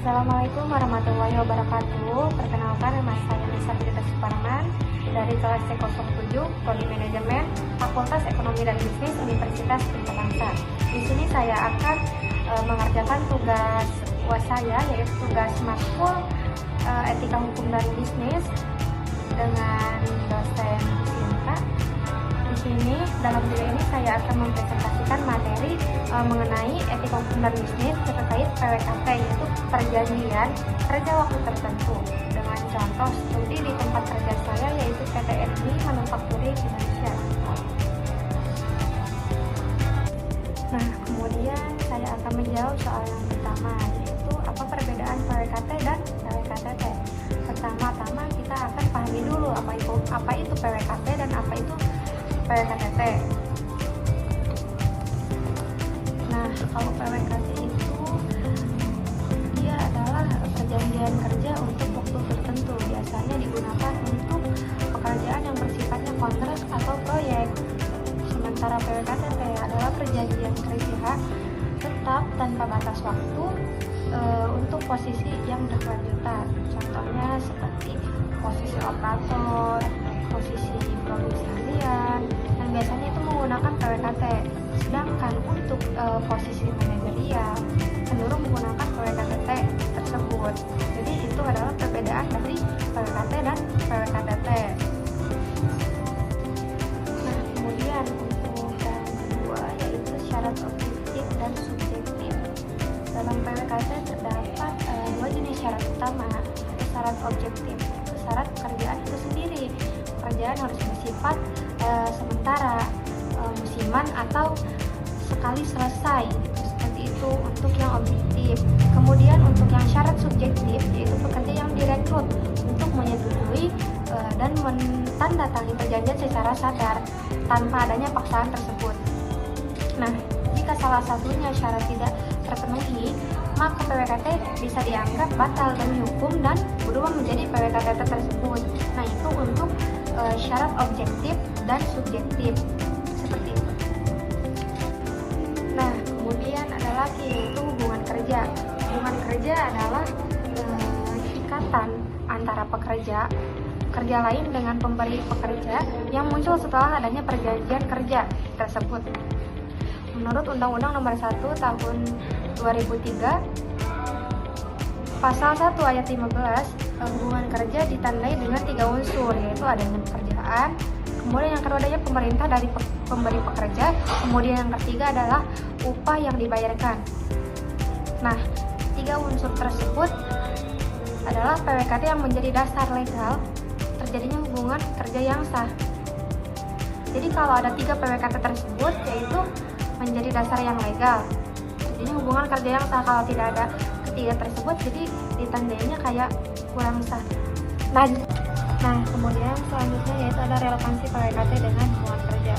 Assalamualaikum warahmatullahi wabarakatuh. Perkenalkan, nama saya Nisa Pidita Suparman dari kelas C07 Prodi Manajemen Fakultas Ekonomi dan Bisnis Universitas Pelita Bangsa. Di sini saya akan mengerjakan tugas UAS saya, yaitu tugas matkul Etika Hukum dan Bisnis dengan dosen Sinta. Di sini dalam video ini saya akan mempresentasikan materi mengenai etika hukum dan bisnis terkait PWKT, yaitu perjanjian kerja waktu tertentu, dengan contoh studi di tempat kerja saya, yaitu PT ENI Manufacturing Indonesia. Nah, kemudian saya akan menjawab soal yang pertama, yaitu apa perbedaan PWKT dan PWKTT. Pertama-tama kita akan pahami dulu apa itu PWKT dan apa itu PWKTT. Nah, kalau PWKT itu dia adalah perjanjian kerja untuk waktu tertentu, biasanya digunakan untuk pekerjaan yang bersifatnya kontrak atau proyek. Sementara PWKTT adalah perjanjian kerja tetap tanpa batas waktu untuk posisi yang berkelanjutan. Contohnya seperti posisi operator, posisi produksi harian, dan biasanya itu menggunakan PWKT. Sedangkan untuk posisi manajerial cenderung menggunakan PWKTT tersebut. Jadi itu adalah perbedaan dari PWKT dan PWKTT. Nah, kemudian untuk yang kedua, yaitu syarat objektif dan subjektif. Dalam PWKT terdapat dua jenis syarat utama. Syarat objektif, yaitu syarat pekerjaan itu sendiri. Pekerjaan harus bersifat sementara, musiman, atau sekali selesai, seperti itu untuk yang objektif. Kemudian untuk yang syarat subjektif, yaitu pekerja yang direkrut untuk menyetujui dan menandatangani perjanjian secara sadar tanpa adanya paksaan tersebut. Nah, jika salah satunya syarat tidak terpenuhi, maka PWKT bisa dianggap batal demi hukum dan berubah menjadi PWKTT tersebut. Nah, itu untuk syarat objektif dan subjektif, seperti itu. Nah, kemudian ada lagi yaitu hubungan kerja. Hubungan kerja adalah ikatan antara pekerja lain dengan pemberi pekerja yang muncul setelah adanya perjanjian kerja tersebut. Menurut Undang-Undang Nomor 1 Tahun 2003, Pasal 1 Ayat 15, hubungan kerja ditandai dengan 3 unsur, yaitu adanya pekerjaan, kemudian yang kedua adanya pemerintah dari pemberi pekerja, kemudian yang ketiga adalah upah yang dibayarkan. Nah, 3 unsur tersebut adalah PWKT yang menjadi dasar legal terjadinya hubungan kerja yang sah. Jadi kalau ada 3 PWKT tersebut, yaitu menjadi dasar yang legal terjadinya hubungan kerja yang sah. Kalau tidak ada ketiga tersebut, jadi ditandainya kayak kurang sah. Nah, kemudian selanjutnya yaitu ada relevansi PWKT dengan hubungan kerja,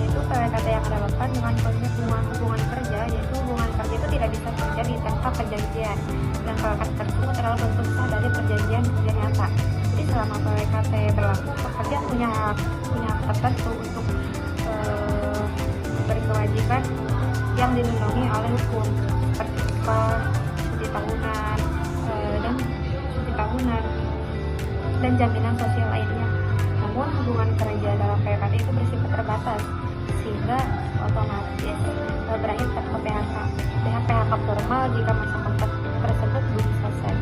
yaitu PWKT yang relevan dengan konsep hubungan kerja, yaitu hubungan kerja itu tidak bisa terjadi tanpa perjanjian, dan PWKT tersebut adalah bentuk sah dari perjanjian kerja nyata. Jadi selama PWKT berlaku, pekerja punya hak tertentu untuk berkewajiban yang dilindungi oleh hukum, seperti cuti tahunan dan jaminan sosial lainnya. Namun hubungan kerja dalam PWKT itu bersifat terbatas, sehingga otomatis berakhir pada PHK formal jika masa kontrak tersebut belum selesai.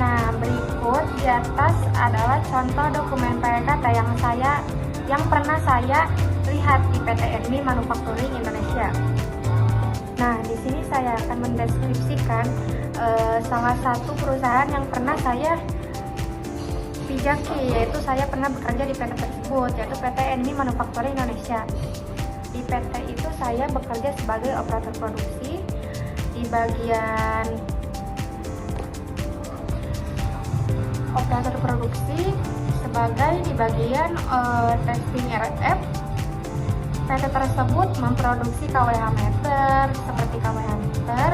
Nah, berikut di atas adalah contoh dokumen PWKT yang pernah saya lihat di PT ENI Manufacturing Indonesia. Nah, di sini saya akan mendeskripsikan salah satu perusahaan yang pernah saya pijaki, yaitu saya pernah bekerja di PT tersebut, yaitu PT ENI Manufacturing Indonesia. Di PT itu saya bekerja sebagai operator produksi di bagian operator produksi di bagian testing RF. PT tersebut memproduksi KWH meter seperti KWH meter,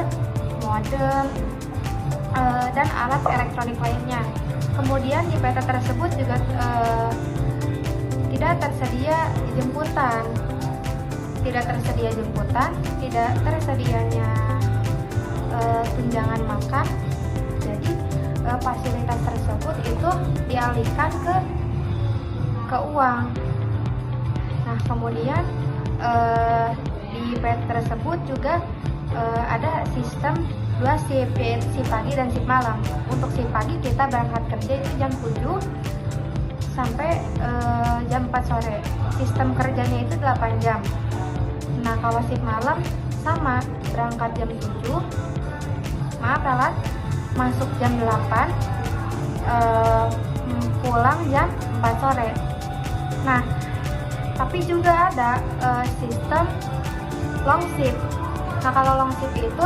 modem, dan alat elektronik lainnya. Kemudian di PT tersebut juga tidak tersedia jemputan, tidak tersedianya tunjangan makan. Jadi fasilitas tersebut itu dialihkan ke uang. Nah, kemudian di bed tersebut juga ada sistem 2 shift, yaitu shift pagi dan shift malam. Untuk shift pagi kita berangkat kerja itu jam 7 sampai jam 4 sore. Sistem kerjanya itu 8 jam. Nah, kalau shift malam sama, berangkat jam 7, masuk jam 8, pulang jam 4 sore. Nah, tapi juga ada sistem long shift. Nah, kalau long shift itu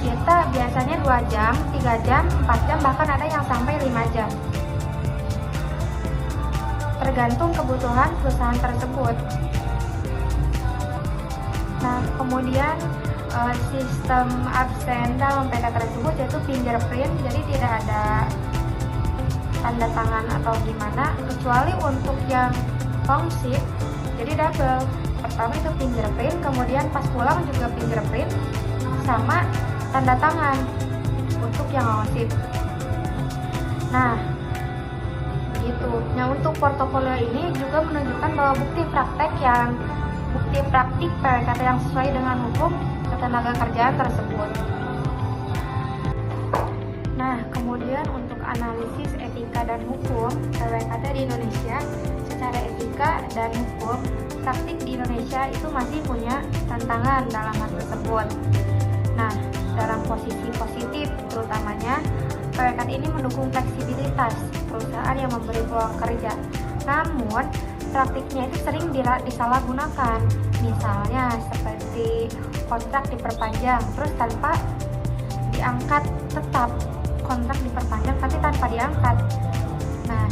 kita biasanya 2 jam, 3 jam, 4 jam, bahkan ada yang sampai 5 jam. Tergantung kebutuhan perusahaan tersebut. Nah, kemudian sistem absen dalam PT tersebut yaitu fingerprint, jadi tidak ada tanda tangan atau gimana, kecuali untuk yang long shift jadi double. Pertama itu fingerprint, kemudian pas pulang juga fingerprint sama tanda tangan untuk yang long shift. Nah, begitu. Nah, untuk portofolio ini juga menunjukkan bahwa bukti praktik PWKT yang sesuai dengan hukum ketenaga kerjaan tersebut. Nah, kemudian untuk analisis etika dan hukum PWKT di Indonesia, secara etika dan hukum praktik di Indonesia itu masih punya tantangan dalam hal tersebut. Nah, dalam posisi positif terutamanya PWKT ini mendukung fleksibilitas perusahaan yang memberi peluang kerja. Namun, praktiknya itu sering disalahgunakan. Misalnya seperti kontrak diperpanjang terus tanpa diangkat, tetap kontrak diperpanjang tapi tanpa diangkat. Nah,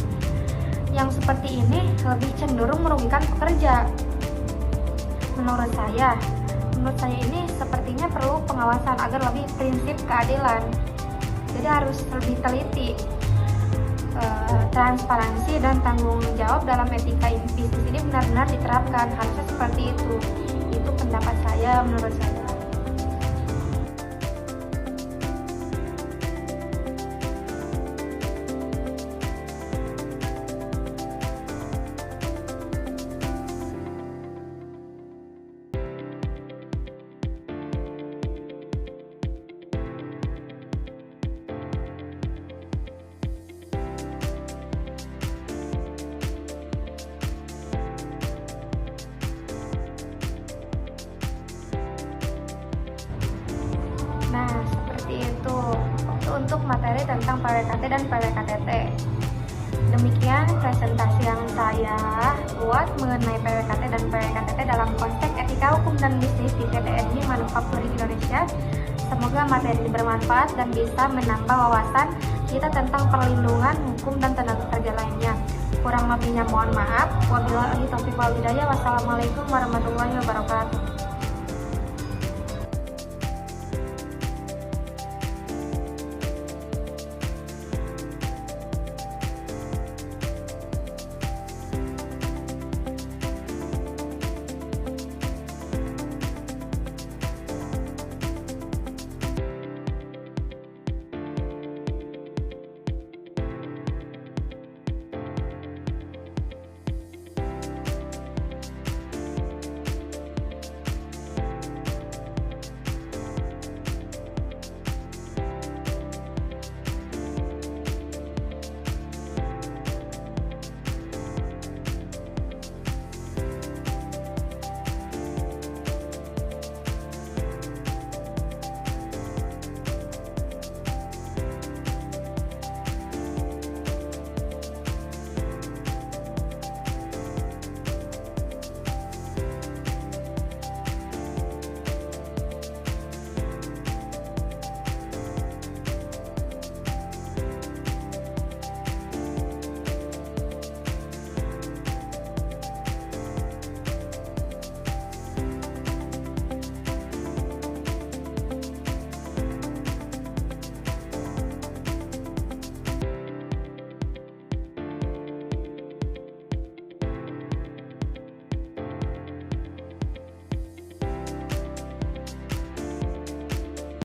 yang seperti ini lebih cenderung merugikan pekerja. Menurut saya ini sepertinya perlu pengawasan agar lebih prinsip keadilan. Jadi harus lebih teliti. Transparansi dan tanggung jawab dalam etika bisnis ini benar-benar diterapkan, harusnya seperti itu pendapat saya, menurut saya. Nah, seperti itu untuk materi tentang PWKT dan PWKTT. Demikian presentasi yang saya buat mengenai PWKT dan PWKTT dalam konteks etika hukum dan bisnis di PT ENMI Manufacturing Indonesia. Semoga materi ini bermanfaat dan bisa menambah wawasan kita tentang perlindungan hukum dan tenaga kerja lainnya. Kurang lebihnya mohon maaf. Wabillahi taufiq wal hidayah. Wassalamualaikum warahmatullahi wabarakatuh.